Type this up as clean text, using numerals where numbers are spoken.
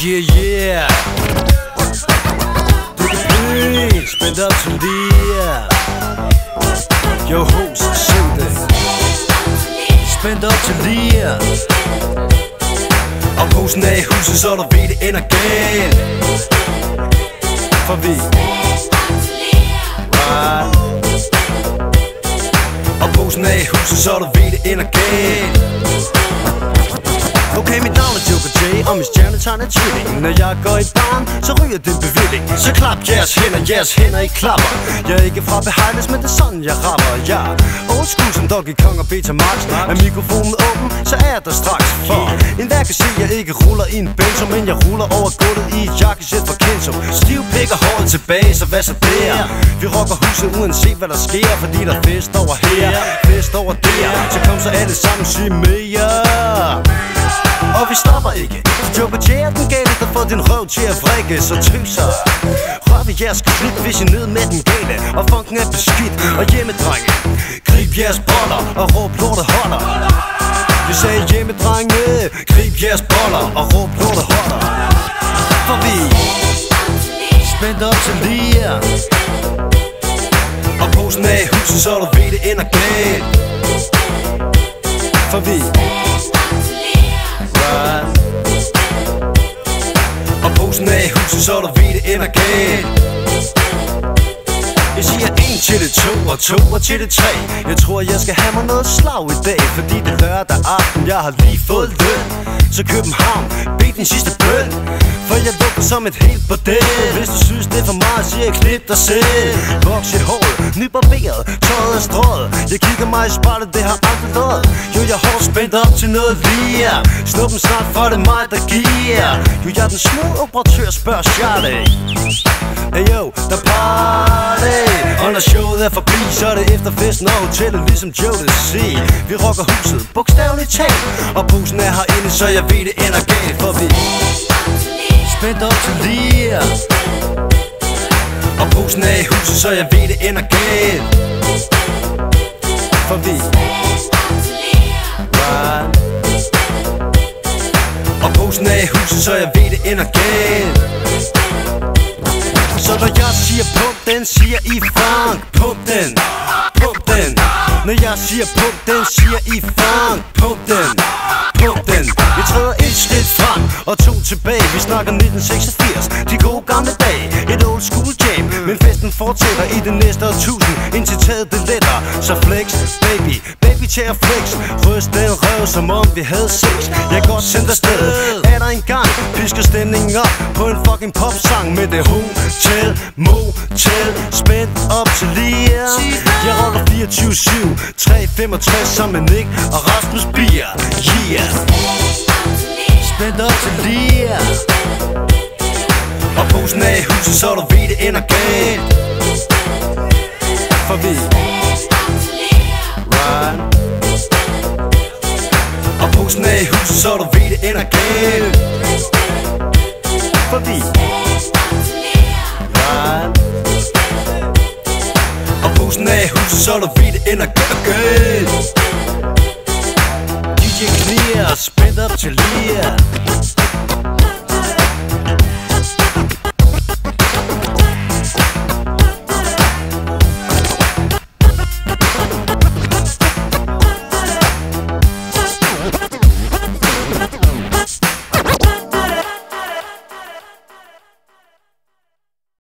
Yeah. Du kan blive spændt op til lige. Yo host, syng det. Spændt op til lige. Og posen er i huset, så du ved det ender galt. For vi right. Og posen er i huset, så du ved det ender galt. Okay, mit navn er Joker J, og mit stjernetegn er tvilling. Når jeg går i barn, så ryger det bevilling. Så klap jeres hænder i klapper. Jeg er ikke fra Behighlands, men det er sådan jeg rapper. Jeg er old school som Donkey Kong og Betamax. Er mikrofonen åben, så er jeg der straks. For enhver kan se, jeg ikke ruller i en benzo, men jeg ruller over gulvet i et jakkesæt fra Kenzo. Stiv pik og håret tilbage, så hvad så der? Vi rocker huset uanset hvad der sker, fordi der er fest over her, fest over der. Så kom så alle sammen, sig mere. Og vi stopper ikke. Joker J er den gale, der får din røv til at vrikke. Så tøser rør ved jeres klip, hvis I ned med den gale. Og funken er beskidt og hjemmedrenge. Grib jeres boller og råb lortet holder. Jeg sagde hjemmedrenge, grib jeres boller og råb lortet holder. For vi spændt op til lige. Og posen er i huset, så du ved det ender galt. For vi og posen er i huset, så du ved det ender galt. Jeg siger 1 til det 2 og 2 til det 3. Jeg tror jeg skal have mig noget slag i dag, fordi det er lørdag aften, jeg har lige fået løn. Så København, bed din sidste bøn, for jeg lukker som et helt bordel. Hvis du synes det er for meget, siger jeg klip dig selv. Voks i håret, nybarberet, tøjet er strøget. Jeg kigger mig i spejlet, det har aldrig lød. Jo, jeg har spændt op til noget lige. Snuppen snart, for det er mig, der giver. Jo, jeg er den smooth operatør, spørger Charlie. Hey yo, der party. Og når showet er forbi, så er det efter festen og hotellet, ligesom Joe det siger. Vi rocker huset, bogstaveligt talt. Og posen er herinde, så jeg ved det ender galt. For vi spændt op til lige. Og posen er i huset, så jeg ved det ender galt. For vi right. Og posen er i huset, så jeg ved det ender galt. Så når jeg siger pump den, siger I funk. Pump den, pump den. Når jeg siger pump den, siger I funk. Pump den, pump den. Vi træder 1 skridt frem og 2 tilbage. Vi snakker 1986, de gode gamle dage. Et old school jam, men festen fortsætter i det næste årtusind, indtil taget det letter. Så flex, baby, baby til at flex. Ryst den røv, som om vi havde sex. Jeg kan godt sende dig sted, er der en gang. Pisker stemningen op på en fucking popsang med det hotel, motel, spændt op til lige. Jeg rocker 24/7, 365 sammen med Nick og Rasmus Bier. Yeah. Spændt op til lige. Og posen er i huset, så du ved det ender galt. For vi right. Og posen er i huset, så du ved det ender galt. For vi right. Og posen er i huset, så du ved det ender galt. DJ Clear, spændt op til lige.